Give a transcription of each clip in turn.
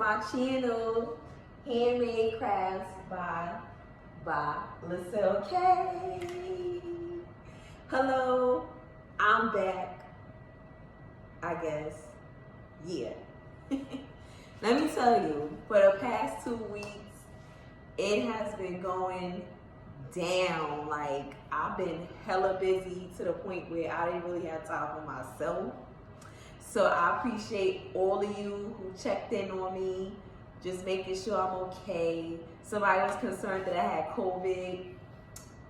my channel, Handmade Crafts by LaCilKeitt. Hello, I'm back, I guess. Yeah. Let me tell you, for the past 2 weeks, it has been going down. Like, I've been hella busy to the point where I didn't really have time for myself. So I appreciate all of you who checked in on me, just making sure I'm okay. Somebody was concerned that I had COVID.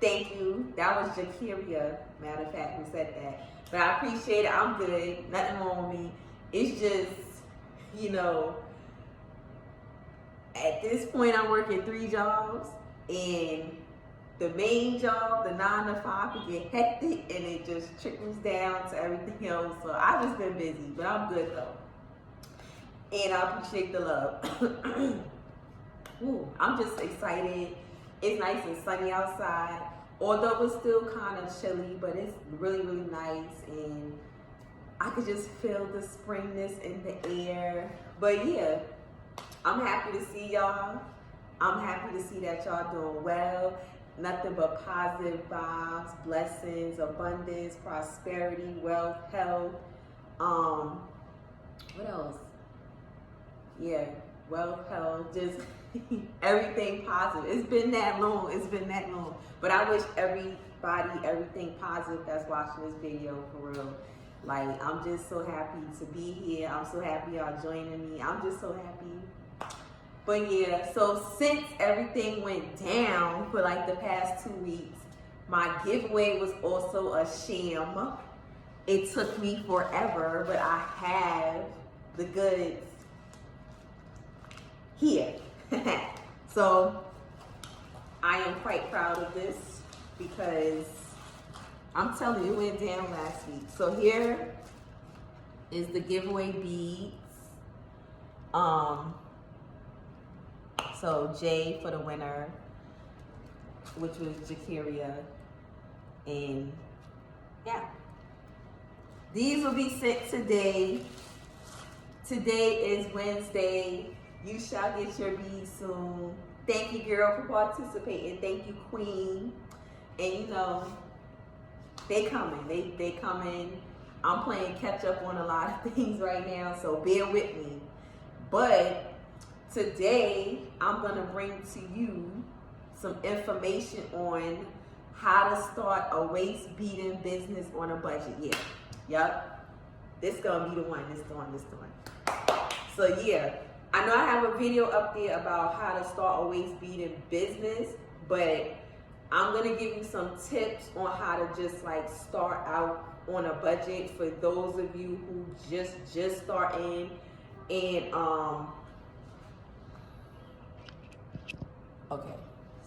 Thank you. That was Jakiria, matter of fact, who said that. But I appreciate it. I'm good. Nothing wrong with me. It's just, you know, at this point I'm working 3 jobs, and the main job, the 9 to 5, can get hectic and it just trickles down to everything else. So I've just been busy, but I'm good though. And I appreciate the love. Ooh, I'm just excited. It's nice and sunny outside. Although it's still kind of chilly, but it's really, really nice. And I could just feel the springness in the air. But yeah, I'm happy to see y'all. I'm happy to see that y'all doing well. Nothing but positive vibes, blessings, abundance, prosperity, wealth, health. What else? Yeah, wealth, health, just everything positive. It's been that long. It's been that long. But I wish everybody, everything positive that's watching this video, for real. Like, I'm just so happy to be here. I'm so happy y'all joining me. I'm just so happy. But yeah, so since everything went down for like the past 2 weeks, my giveaway was also a sham. It took me forever, but I have the goods here. So I am quite proud of this because I'm telling you, it went down last week. So here is the giveaway beads. So J for the winner, which was Jakiria, and yeah. These will be sent today. Today is Wednesday. You shall get your beads soon. Thank you, girl, for participating. Thank you, Queen. And you know, they coming. They coming. I'm playing catch up on a lot of things right now, so bear with me. But today, I'm gonna bring to you some information on how to start a waist beading business on a budget. Yeah, yep. This gonna be the one. This the one. So yeah, I know I have a video up there about how to start a waist beading business, but I'm gonna give you some tips on how to just like start out on a budget for those of you who just starting. And okay,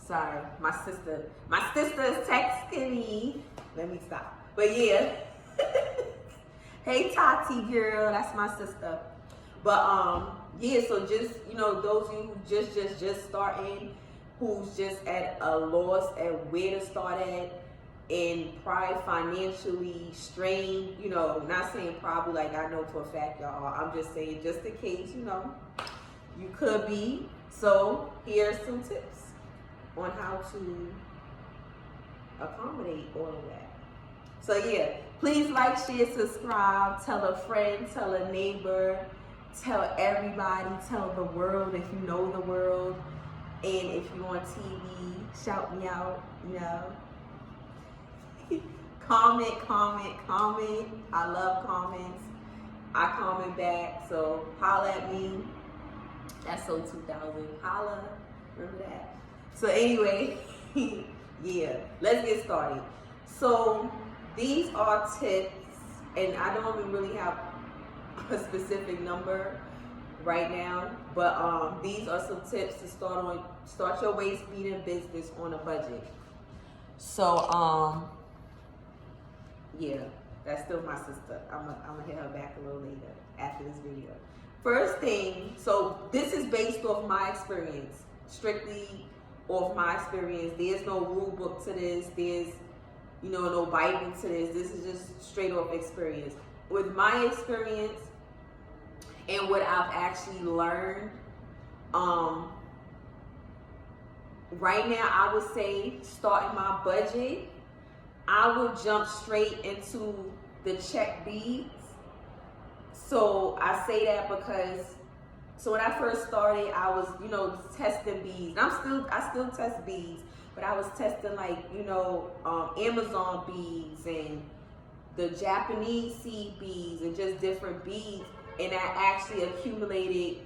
sorry, my sister is texting me. Let me stop. But yeah, hey Tati girl, that's my sister. But yeah, so just, you know, those of you who just starting, who's just at a loss at where to start at, and probably financially strained, you know, not saying probably, like I know for a fact y'all are, I'm just saying just in case, you know, you could be. So here's some tips on how to accommodate all of that. So yeah, please like, share, subscribe, tell a friend, tell a neighbor, tell everybody, tell the world if you know the world. And if you're on TV, shout me out, you know. Comment. I love comments. I comment back, so holla at me. That's so 2000. Holla, remember that? So anyway, yeah, let's get started. So these are tips, and I don't even really have a specific number right now, but these are some tips to start your waist beading business on a budget. So yeah, that's still my sister. I'm gonna hit her back a little later after this video. First thing, so this is based off my experience, strictly off my experience. There's no rule book to this. There's, you know, no Bible to this. This is just straight off experience. With my experience and what I've actually learned Right now, I would say starting my budget, I would jump straight into the Czech beads. So I say that because, so when I first started, I was, you know, testing beads. And I still test beads, but I was testing like, you know, Amazon beads and the Japanese seed beads and just different beads. And I actually accumulated,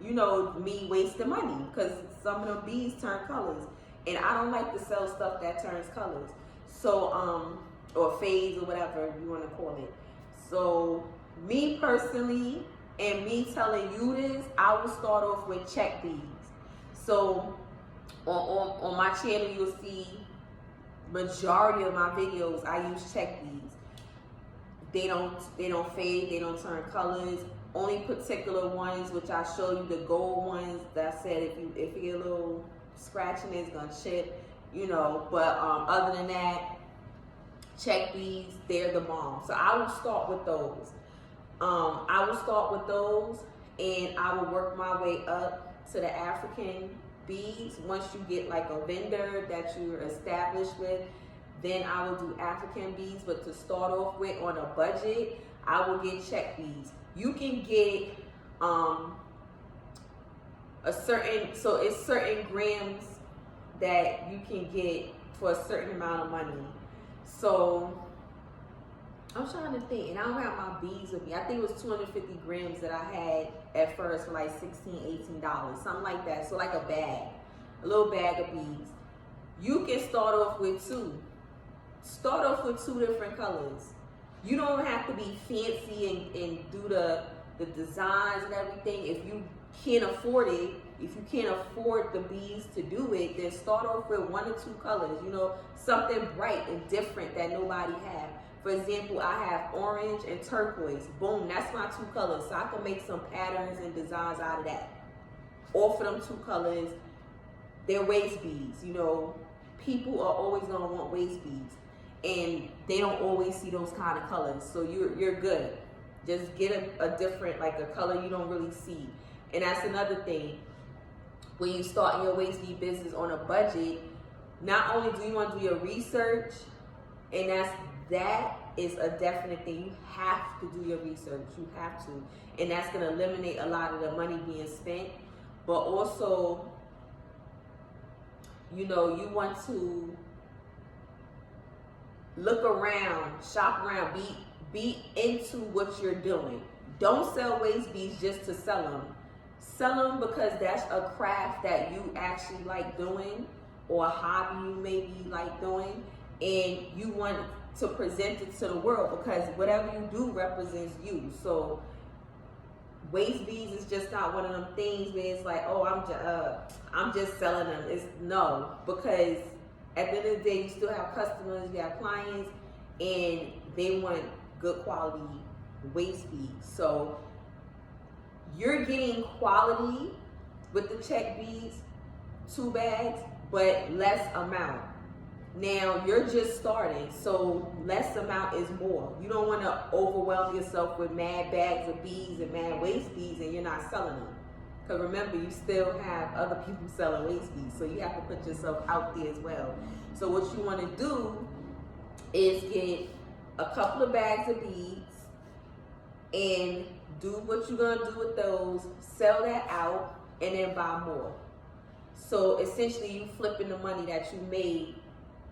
you know, me wasting money because some of them beads turn colors. And I don't like to sell stuff that turns colors. So, or fades or whatever you want to call it. So me personally, and me telling you this, I will start off with Czech beads. So on my channel, you'll see majority of my videos, I use Czech beads. They don't fade, they don't turn colors. Only particular ones, which I show you, the gold ones that I said if you get a little scratching, it's gonna chip, you know. But other than that, Czech beads, they're the bomb. So I will start with those. I will start with those, and I will work my way up to the African beads. Once you get like a vendor that you're established with, then I will do African beads. But to start off with on a budget, I will get Czech beads. You can get it's certain grams that you can get for a certain amount of money. So I'm trying to think, and I don't have my beads with me. I think it was 250 grams that I had at first for like $16, $18, something like that. So like a bag, a little bag of beads. You can start off with two. Start off with two different colors. You don't have to be fancy and do the designs and everything. If you can't afford it, if you can't afford the beads to do it, then start off with one or two colors, you know, something bright and different that nobody has. For example, I have orange and turquoise. Boom, that's my two colors. So I can make some patterns and designs out of that. Off of them two colors, they're waist beads. You know, people are always gonna want waist beads, and they don't always see those kind of colors. So you're good. Just get a different, like a color you don't really see. And that's another thing. When you start your waist bead business on a budget, not only do you want to do your research, and that is a definite thing. You have to do your research. You have to. And that's going to eliminate a lot of the money being spent. But also, you know, you want to look around, shop around, be into what you're doing. Don't sell waist beads just to sell them. Sell them because that's a craft that you actually like doing, or a hobby you maybe like doing, and you want to present it to the world, because whatever you do represents you. So waist beads is just not one of them things where it's like, oh, I'm just selling them. It's no, because at the end of the day, you still have customers, you have clients, and they want good quality waist beads. So you're getting quality with the Czech beads, 2 bags, but less amount. Now you're just starting, so less amount is more. You don't want to overwhelm yourself with mad bags of beads and mad waist beads and you're not selling them. Because remember, you still have other people selling waist beads, so you have to put yourself out there as well. So what you want to do is get a couple of bags of beads and do what you're going to do with those, sell that out, and then buy more. So essentially you flipping the money that you made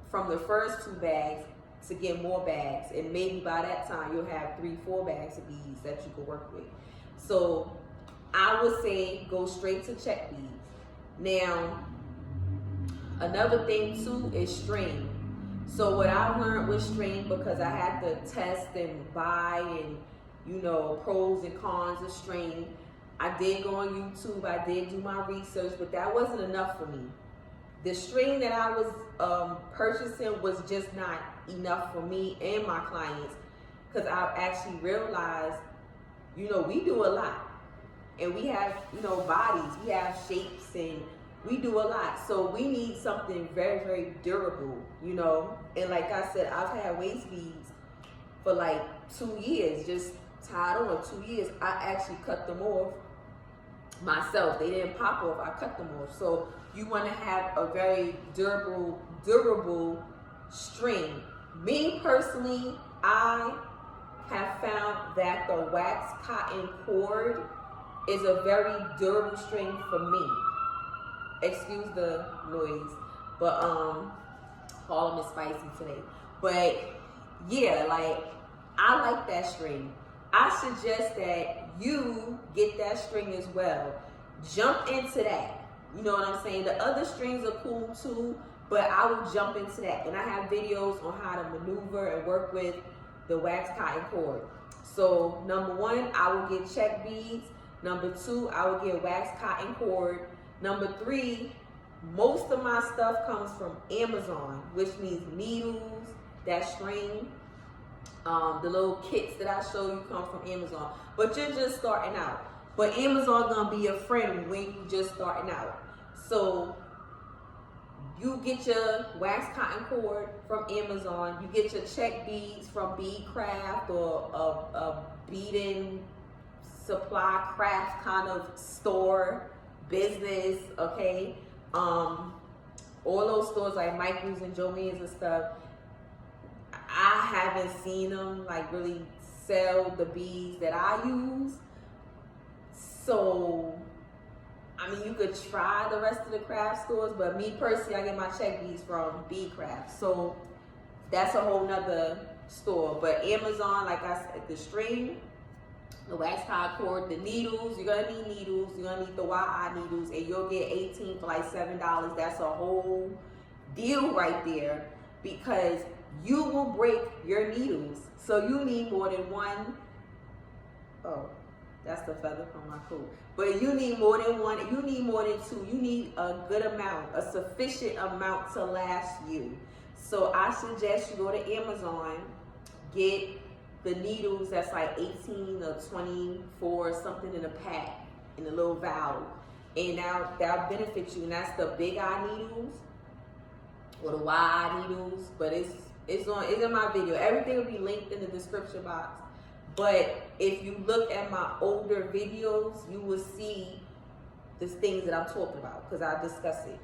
from the first 2 bags to get more bags, and maybe by that time you'll have 3-4 bags of beads that you can work with. So I would say go straight to Czech beads. Now another thing too is string. So what I learned with string, because I had to test and buy and, you know, pros and cons of string, I did go on YouTube, I did do my research, but that wasn't enough for me. The string that I was purchasing was just not enough for me and my clients, because I actually realized, you know, we do a lot, and we have, you know, bodies, we have shapes, and we do a lot. So we need something very, very durable, you know. And like I said, I've had waist beads for like 2 years, just tied on 2 years. I actually cut them off myself. They didn't pop off. I cut them off. So you want to have a very durable string. Me personally, I have found that the wax cotton cord is a very durable string for me. Excuse the noise, but Harlem is spicy today. But yeah, like, I like that string. I suggest that you get that string as well. Jump into that. You know what I'm saying? The other strings are cool too, but I will jump into that. And I have videos on how to maneuver and work with the wax cotton cord. So number 1, I will get Czech beads. Number 2, I will get wax cotton cord. Number 3, most of my stuff comes from Amazon, which means needles, that string, the little kits that I show you come from Amazon. But you're just starting out. But Amazon gonna be your friend when you just starting out. So you get your wax cotton cord from Amazon. You get your Czech beads from Bead Craft or a beading supply craft kind of store business, okay? All those stores like Michael's and Joann's and stuff, I haven't seen them like really sell the beads that I use. So, I mean, you could try the rest of the craft stores, but me personally, I get my Czech beads from Bead Craft. So that's a whole nother store. But Amazon, like I said, the string, the wax cotton cord, the needles, you're gonna need needles, you're gonna need the YI needles, and you'll get 18 for like $7. That's a whole deal right there, because you will break your needles. So you need more than one. Oh, that's the feather from my coat. But you need more than one, you need more than 2. You need a good amount, a sufficient amount to last you. So I suggest you go to Amazon, get the needles that's like 18 or 24, something in a pack, in a little valve. And now that'll benefit you. And that's the big eye needles or the wide eye needles. But it's in my video. Everything will be linked in the description box. But if you look at my older videos, you will see the things that I'm talking about, because I discuss it.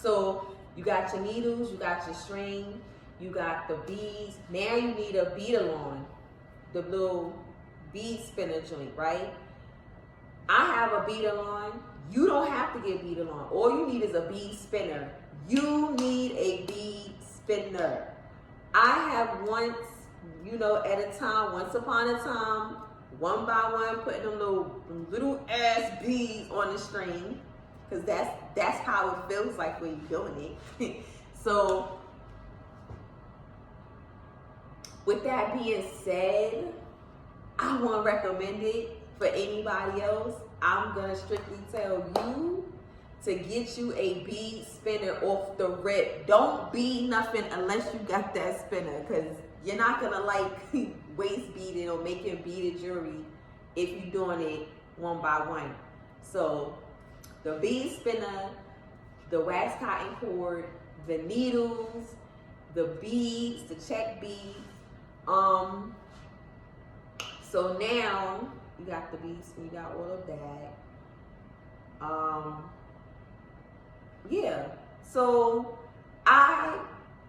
So you got your needles, you got your string, you got the beads. Now you need a Beadalon, the little bead spinner joint, right? I have a Beadalon. You don't have to get Beadalon. All you need is a bead spinner. You need a bead spinner. I have once, you know, at a time, once upon a time, one by one, putting them little ass beads on the string, because that's how it feels like when you're doing it. So with that being said, I won't recommend it for anybody else. I'm gonna strictly tell you to get you a bead spinner off the rip. Don't bead nothing unless you got that spinner, because you're not gonna like waist beading or making beaded jewelry if you're doing it one by one. So the bead spinner, the wax cotton cord, the needles, the beads, the Czech beads. So now you got the beads, you got all of that. Yeah, so I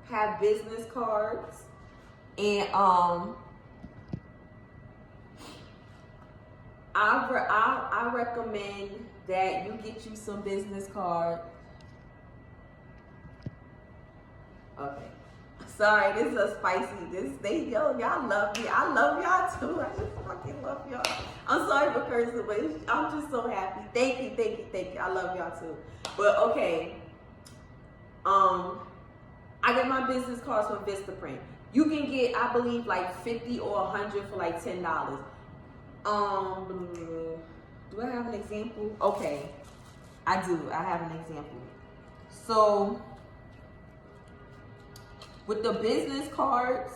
have business cards, and I recommend that you get you some business cards. Okay, sorry, this is a spicy. Y'all love me. I love y'all too. I just fucking love y'all. I'm sorry for cursing, but I'm just so happy. Thank you. I love y'all too. But okay, I get my business cards from Vistaprint. You can get, I believe, like 50 or 100 for like $10. Do I have an example? Okay, I do. I have an example. So with the business cards,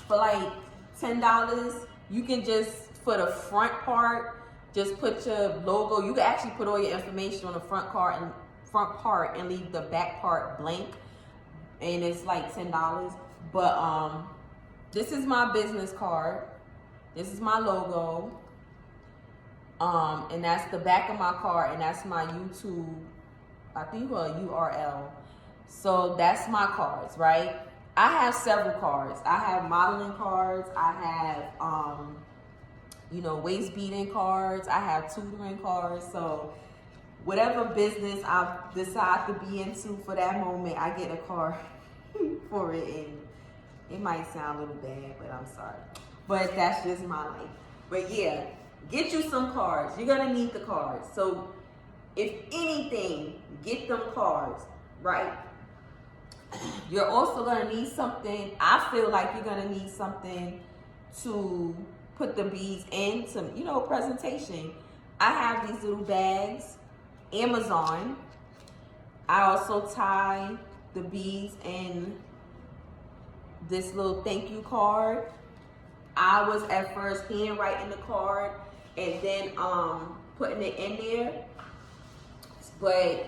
for like $10, you can just, for the front part, just put your logo. You can actually put all your information on the front part and leave the back part blank, and it's like $10. But this is my business card. This is my logo. And that's the back of my card, and that's my YouTube, I think, URL. So that's my cards, right? I have several cards. I have modeling cards. I have, waist beading cards. I have tutoring cards. So whatever business I decide to be into for that moment, I get a card for it. And it might sound a little bad, but I'm sorry. But that's just my life. But yeah, get you some cards. You're going to need the cards. So if anything, get them cards, right? You're also going to need something. I feel like you're going to need something to put the beads in, some, presentation. I have these little bags, Amazon. I also tie the beads in this little thank you card. I was at first handwriting the card and then putting it in there, but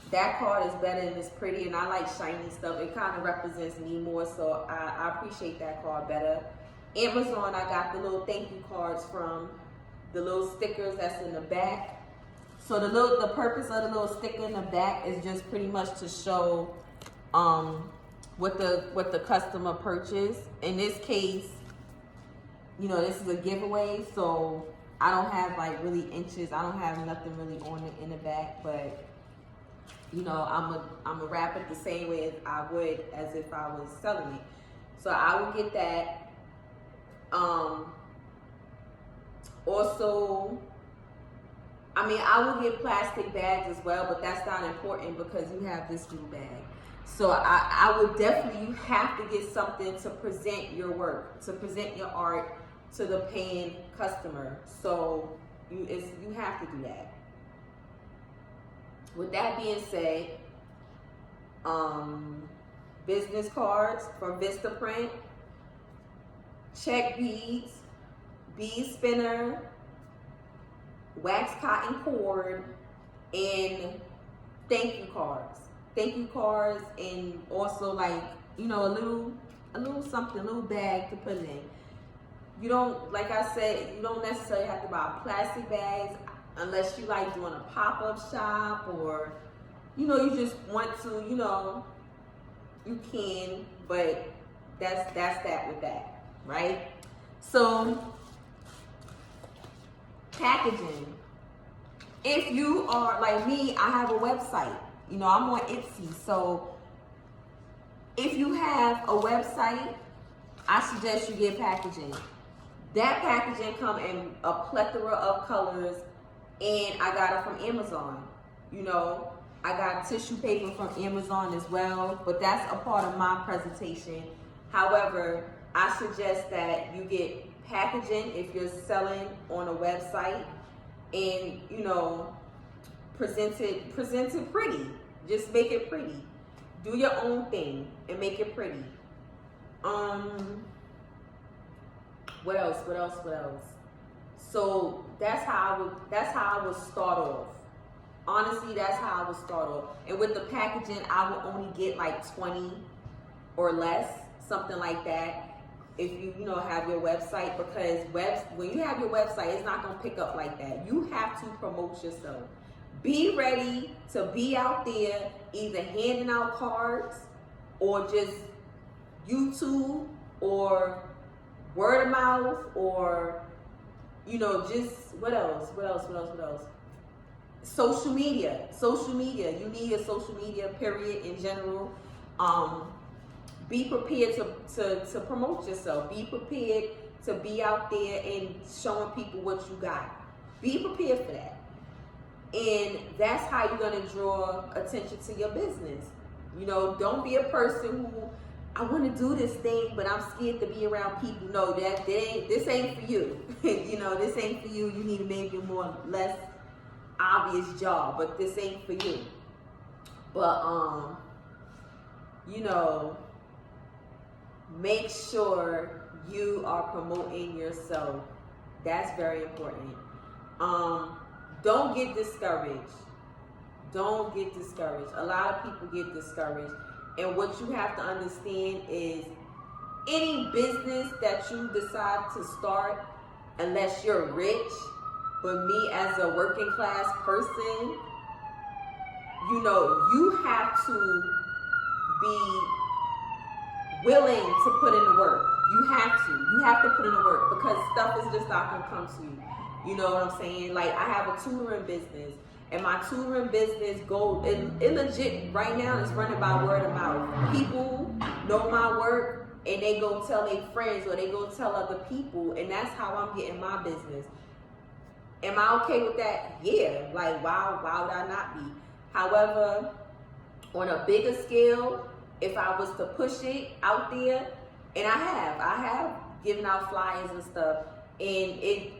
that card is better and it's pretty, and I like shiny stuff. It kind of represents me more, so I appreciate that card better. Amazon, I got the little thank you cards from, the little stickers that's in the back. So the purpose of the little sticker in the back is just pretty much to show what the customer purchased. In this case, this is a giveaway, so I don't have like really inches. I don't have nothing really on it in the back, but I'm a wrap it the same way as I would as if I was selling it. So I will get that. Also, I will get plastic bags as well, but that's not important because you have this little bag. So I would definitely, you have to get something to present your work, to present your art to the paying customer. So you have to do that. With that being said, business cards from Vistaprint, Czech Beads, bead spinner, wax cotton cord, and thank you cards. Thank you cards, and also like, a little something, a little bag to put it in. You don't, like I said, you don't necessarily have to buy plastic bags unless you like doing a pop-up shop, or, you just want to, you can, but that's that with that, right? So, packaging. If you are like me, I have a website. I'm on Etsy. So if you have a website, I suggest you get packaging. That packaging come in a plethora of colors, and I got it from Amazon. I got tissue paper from Amazon as well, but that's a part of my presentation. However, I suggest that you get packaging if you're selling on a website, and present it pretty. Just make it pretty. Do your own thing and make it pretty. What else? So that's how I would start off. Honestly, that's how I would start off. And with the packaging, I would only get like 20 or less, something like that, if you have your website, because when you have your website, it's not gonna pick up like that. You have to promote yourself. Be ready to be out there, either handing out cards or just YouTube or word of mouth, or just what else? Social media. You need a social media, period, in general. Be prepared to promote yourself. Be prepared to be out there and showing people what you got. Be prepared for that. And that's how you're going to draw attention to your business. Don't be a person who, I want to do this thing, but I'm scared to be around people. No, this ain't for you. This ain't for you. You need to make a less obvious job, but this ain't for you. But, make sure you are promoting yourself. That's very important. Don't get discouraged. Don't get discouraged. A lot of people get discouraged. And what you have to understand is any business that you decide to start, unless you're rich. But me as a working class person, you know, you have to be willing to put in the work. You have to put in the work, because stuff is just not gonna come to you. You know what I'm saying? Like, I have a tutoring business, and my tutoring business it legit right now is running by word of mouth. People know my work, and they go tell their friends, or they go tell other people, and that's how I'm getting my business. Am I okay with that? Yeah. Like, why would I not be? However, on a bigger scale, if I was to push it out there, and I have given out flyers and stuff, and it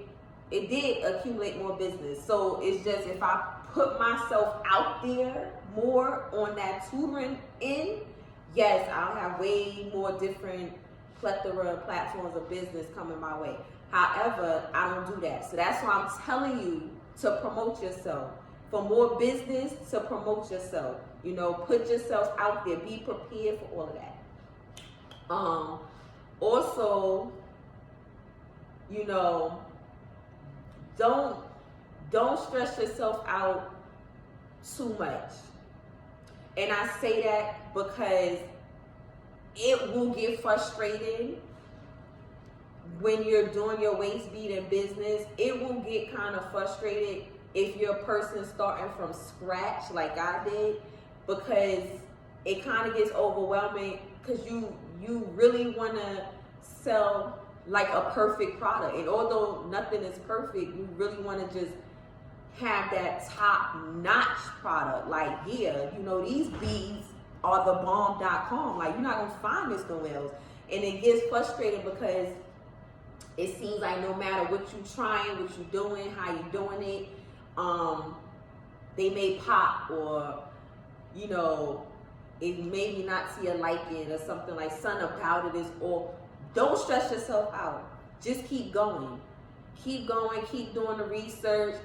did accumulate more business. So it's just, if I put myself out there more on that tutoring end, yes, I'll have way more different plethora of platforms of business coming my way. However, I don't do that. So that's why I'm telling you to promote yourself. For more business, to promote yourself. You know, put yourself out there. Be prepared for all of that. Also, you know, don't stress yourself out too much. And I say that because it will get frustrating when you're doing your waist beading business. It will get kind of frustrated if you're a person starting from scratch like I did, because it kind of gets overwhelming, because you really want to sell like a perfect product. And although nothing is perfect, you really want to just have that top-notch product. Like, yeah, you know, these beads are the bomb.com. Like, you're not going to find this nowhere else. And it gets frustrating because it seems like no matter what you're trying, what you're doing, how you're doing it, they may pop, or, you know, it maybe not see a liking or something, like something about it is, or don't stress yourself out. Just keep going. Keep going, keep doing the research.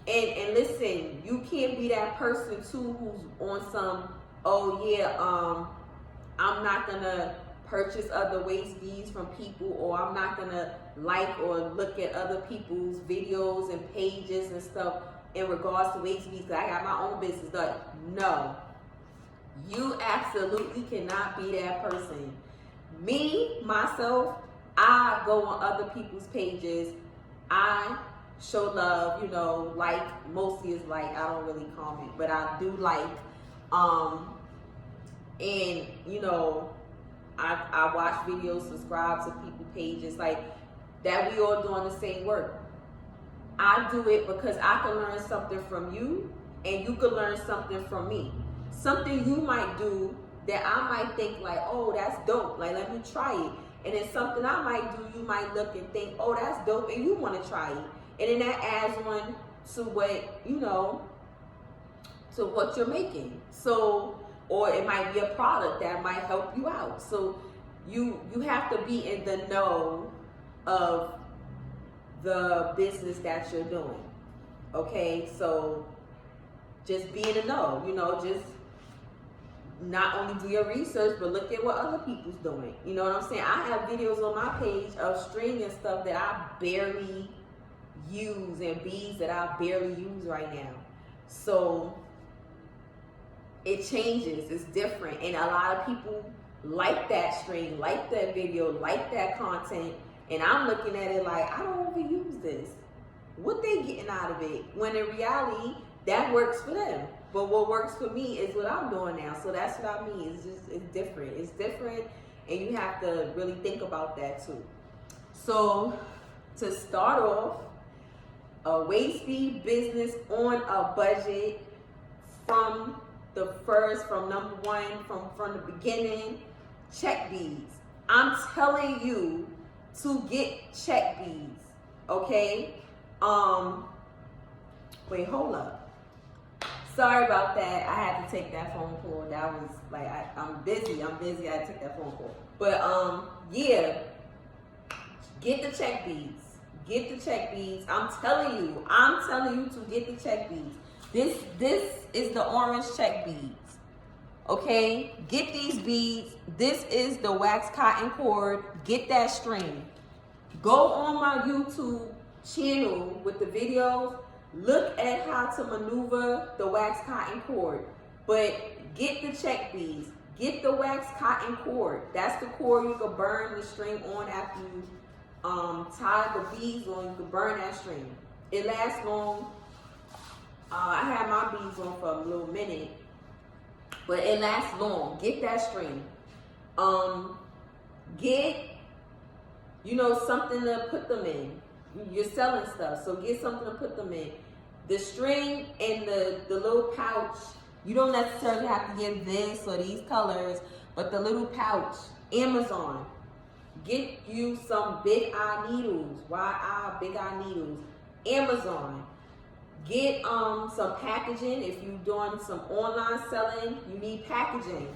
And listen, you can't be that person too who's on some, oh yeah, I'm not gonna purchase other waist beads from people, or I'm not gonna like or look at other people's videos and pages and stuff in regards to waist beads because I got my own business done. No, you absolutely cannot be that person. Me, myself, I go on other people's pages. I show love, you know, like, mostly is like, I don't really comment, but I do like, and, you know, I watch videos, subscribe to people pages, like, that we all doing the same work. I do it because I can learn something from you, and you can learn something from me. Something you might do that I might think like, oh, that's dope, like, let me try it. And then something I might do, you might look and think, oh, that's dope, and you want to try it. And then that adds on to what, you know, to what you're making. So, or it might be a product that might help you out. So you have to be in the know of the business that you're doing. Okay, so just be in the know, you know, just not only do your research, but look at what other people's doing. You know what I'm saying? I have videos on my page of string and stuff that I barely use, and beads that I barely use right now. So it changes, it's different, and a lot of people like that string, like that video, like that content, and I'm looking at it like, I don't even use this. What they getting out of it? When in reality, that works for them. But what works for me is what I'm doing now. So that's what I mean. It's different. It's different, and you have to really think about that too. So to start off, a waist bead business on a budget from number one, from the beginning, Czech Beads. I'm telling you to get Czech Beads, okay? Wait, hold up. Sorry about that. I had to take that phone call. That was like, I'm busy. I had to take that phone call. But yeah, get the Czech Beads. Get the Czech Beads. I'm telling you to get the Czech Beads. This is the orange Czech Beads. Okay? Get these beads. This is the wax cotton cord. Get that string. Go on my YouTube channel with the videos. Look at how to maneuver the wax cotton cord. But get the Czech beads. Get the wax cotton cord. That's the cord you can burn the string on after you tie the beads on. You can burn that string. It lasts long. I had my beads on for a little minute, but it lasts long. Get that string. Get, you know, something to put them in. You're selling stuff, so get something to put them in. The string and the little pouch, you don't necessarily have to get this or these colors, but the little pouch, Amazon. Get you some big eye needles, big eye needles, Amazon. Get some packaging. If you're doing some online selling, you need packaging.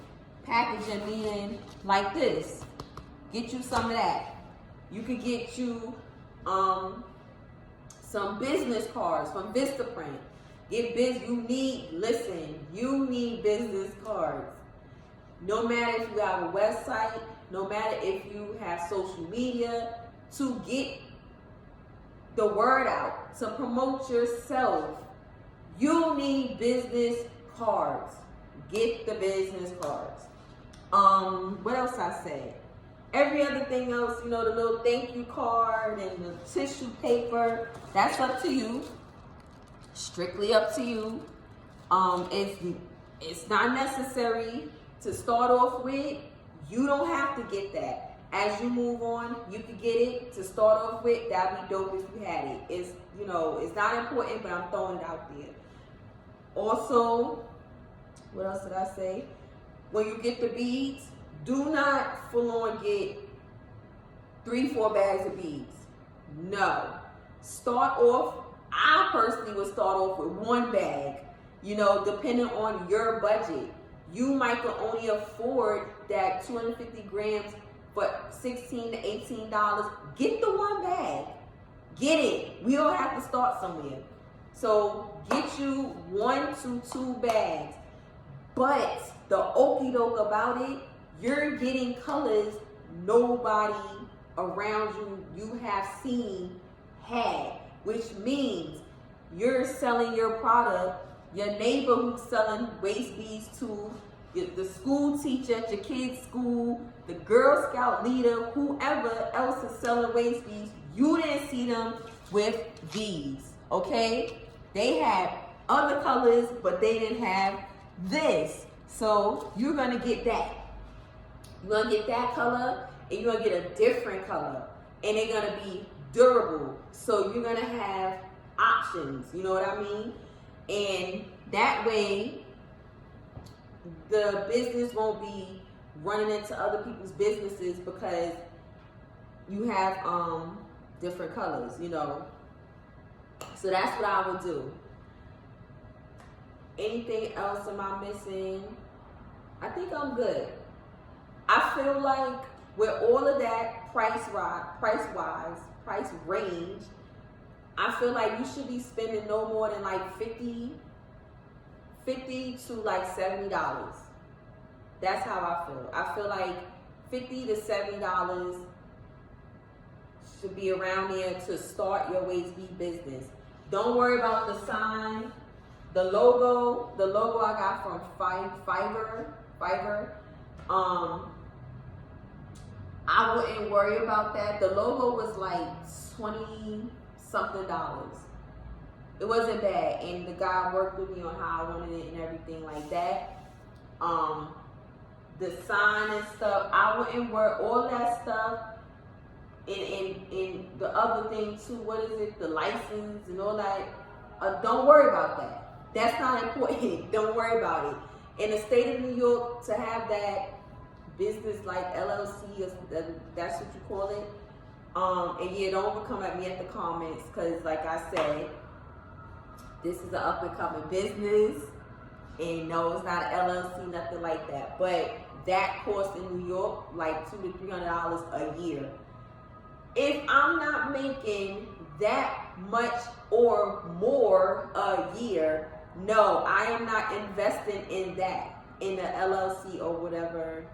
Packaging meaning like this. Get you some of that. You could get you some business cards from Vistaprint. You need business cards. No matter if you have a website, no matter if you have social media, to get the word out, to promote yourself, you need business cards. Get the business cards. What else I said? Every other thing else, you know, the little thank you card and the tissue paper, that's up to you. Strictly up to you. It's not necessary to start off with. You don't have to get that. As you move on, you can get it to start off with. That'd be dope if you had it. It's, you know, it's not important, but I'm throwing it out there. Also, what else did I say? When you get the beads, do not full on get 3-4 bags of beads. No. Start off, I personally would start off with 1 bag, you know, depending on your budget. You might can only afford that 250 grams for $16 to $18. Get the 1 bag. Get it. We all have to start somewhere. So get you 1 to 2 bags. But the okie doke about it, you're getting colors nobody around you have seen had, which means you're selling your product. Your neighbor who's selling waist beads to, the school teacher at your kid's school, the Girl Scout leader, whoever else is selling waist beads, you didn't see them with these, okay? They had other colors, but they didn't have this. So you're gonna get that. You're gonna get that color, and you're gonna get a different color, and they're gonna be durable. So you're gonna have options, you know what I mean? And that way, the business won't be running into other people's businesses because you have different colors, you know. So that's what I would do. Anything else am I missing? I think I'm good. I feel like with all of that price range, I feel like you should be spending no more than like $50 to like $70. That's how I feel. I feel like $50 to $70 should be around there to start your waist bead business. Don't worry about the sign. The logo I got from Fiverr. I wouldn't worry about that. The logo was like $20-something. It wasn't bad, and the guy worked with me on how I wanted it and everything like that. The sign and stuff, I wouldn't worry. All that stuff, and the other thing too. What is it? The license and all that. Don't worry about that. That's not important. Don't worry about it. In the state of New York, to have that business like LLC, that's what you call it. And yeah, don't come at me at the comments, because like I said, this is an up and coming business. And no, it's not an LLC, nothing like that. But that costs in New York like $200 to $300 a year. If I'm not making that much or more a year, no, I am not investing in that, in the LLC or whatever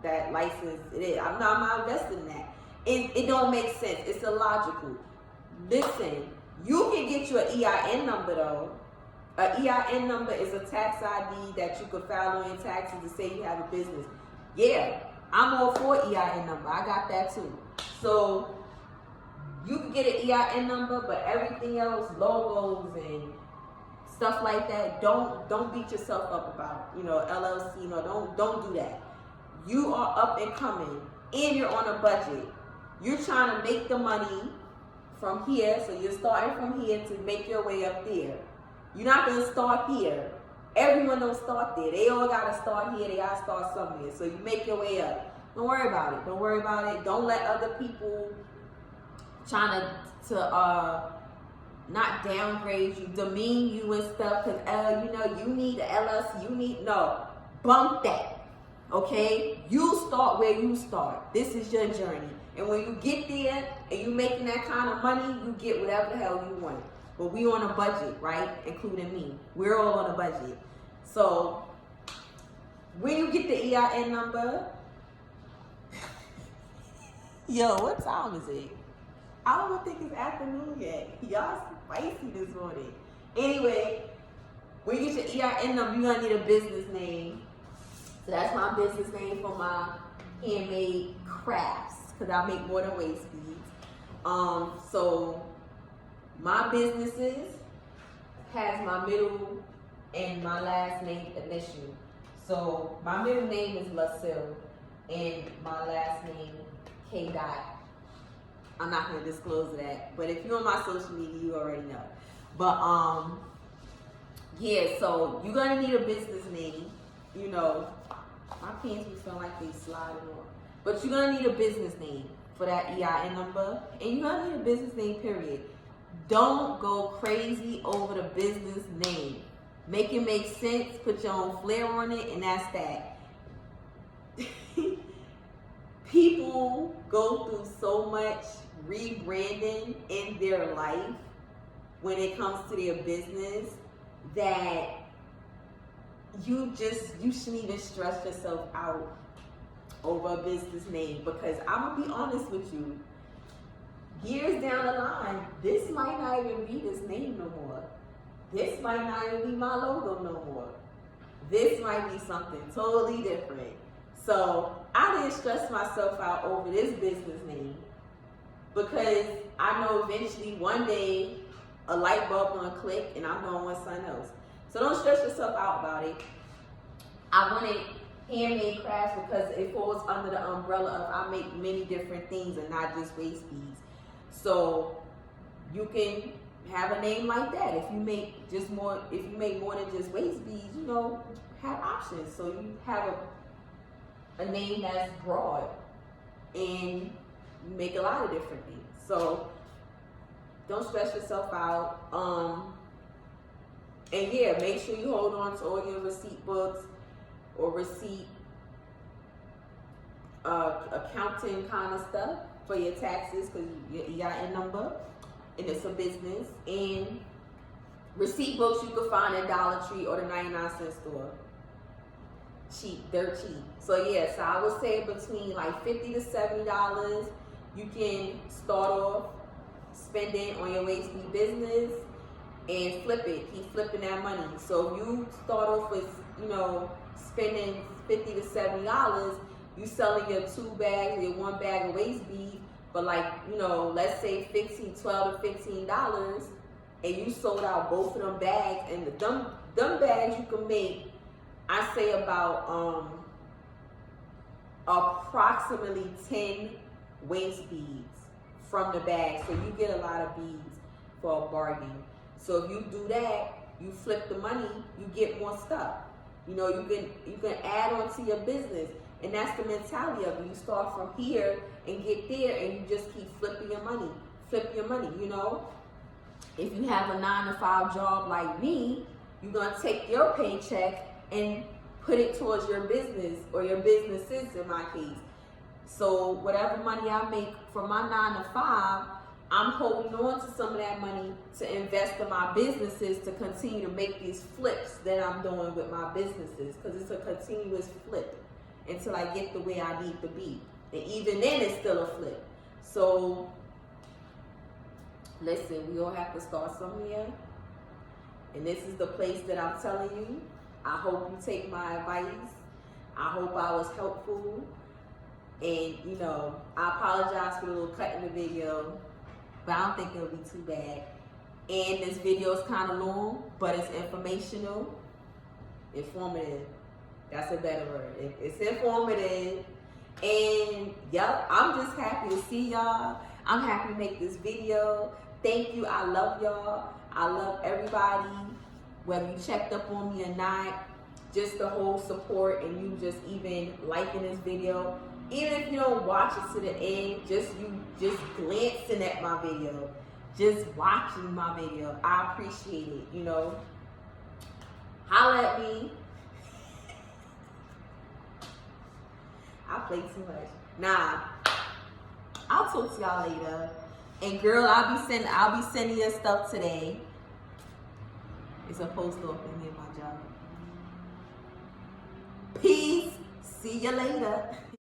that license it is. I'm not investing in that. It don't make sense. It's illogical. Listen, you can get you an EIN number though. An EIN number is a tax ID that you could file on your taxes to say you have a business. Yeah, I'm all for EIN number. I got that too. So you can get an EIN number, but everything else, logos and stuff like that, don't beat yourself up about. LLC. Don't do that. You are up and coming, and you're on a budget. You're trying to make the money from here, so you're starting from here to make your way up there. You're not gonna start here. Everyone don't start there. They all gotta start here. They gotta start somewhere. So you make your way up. Don't worry about it. Don't worry about it. Don't let other people trying to not downgrade you, demean you and stuff. Cause you need the LLC. No, bump that. Okay, you start where you start. This is your journey. And when you get there and you making that kind of money, you get whatever the hell you want. But we on a budget, right? Including me. We're all on a budget. So when you get the EIN number, yo, what time is it? I don't think it's afternoon yet. Y'all spicy this morning. Anyway, when you get your EIN number, you're gonna need a business name. So that's my business name for my handmade crafts, because I make more than waist beads. So my businesses has my middle and my last name initial. So my middle name is LaCil and my last name K. I'm not gonna disclose that, but if you're on my social media, you already know. But yeah, so you're gonna need a business name. My pants be feeling like they sliding on. But you're gonna need a business name for that EIN number, and you're gonna need a business name, period. Don't go crazy over the business name. Make it make sense, put your own flair on it, and that's that. People go through so much rebranding in their life when it comes to their business that you shouldn't even stress yourself out over a business name, because I'm gonna be honest with you, years down the line, this might not even be this name no more. This might not even be my logo no more. This might be something totally different. So I didn't stress myself out over this business name, because I know eventually one day a light bulb gonna click and I'm gonna want something else. So don't stress yourself out about it. I wanted handmade crafts because it falls under the umbrella of I make many different things and not just waist beads. So you can have a name like that. If you make more than just waist beads, have options. So you have a name that's broad and you make a lot of different things. So don't stress yourself out. And yeah, make sure you hold on to all your receipt books or receipt accounting kind of stuff for your taxes, because you got a number and it's a business. And receipt books you can find at Dollar Tree or the 99-cent store. Cheap, they're cheap. So yeah, so I would say between like $50 to $70, you can start off spending on your waist bead business and flip it. Keep flipping that money. So if you start off with, spending $50 to $70, you selling your 2 bags, your 1 bag of waist bead, but let's say $12 to $15, and you sold out both of them bags, and them bags you can make, I say about approximately 10 waist beads from the bag. So you get a lot of beads for a bargain. So if you do that, you flip the money, you get more stuff. You can add on to your business. And that's the mentality of it. You start from here and get there, and you just keep flipping your money. Flip your money, If you have a 9-to-5 job like me, you're going to take your paycheck and put it towards your business or your businesses in my case. So whatever money I make from my 9-to-5, I'm holding on to some of that money to invest in my businesses to continue to make these flips that I'm doing with my businesses, because it's a continuous flip until I get the way I need to be. And even then, it's still a flip. So, listen, we all have to start somewhere. And this is the place that I'm telling you. I hope you take my advice. I hope I was helpful. And, you know, I apologize for the little cut in the video, but I don't think it'll be too bad. And this video is kind of long, but it's informational, informative. That's a better word. It's informative. And, yep, I'm just happy to see y'all. I'm happy to make this video. Thank you. I love y'all. I love everybody, whether you checked up on me or not. Just the whole support and you just even liking this video. Even if you don't watch it to the end, just glancing at my video, just watching my video, I appreciate it, you know. Holla at me. I play too much. Nah, I'll talk to y'all later. And girl, I'll be sending you stuff today. It's a post open here, my job. Peace. See you later.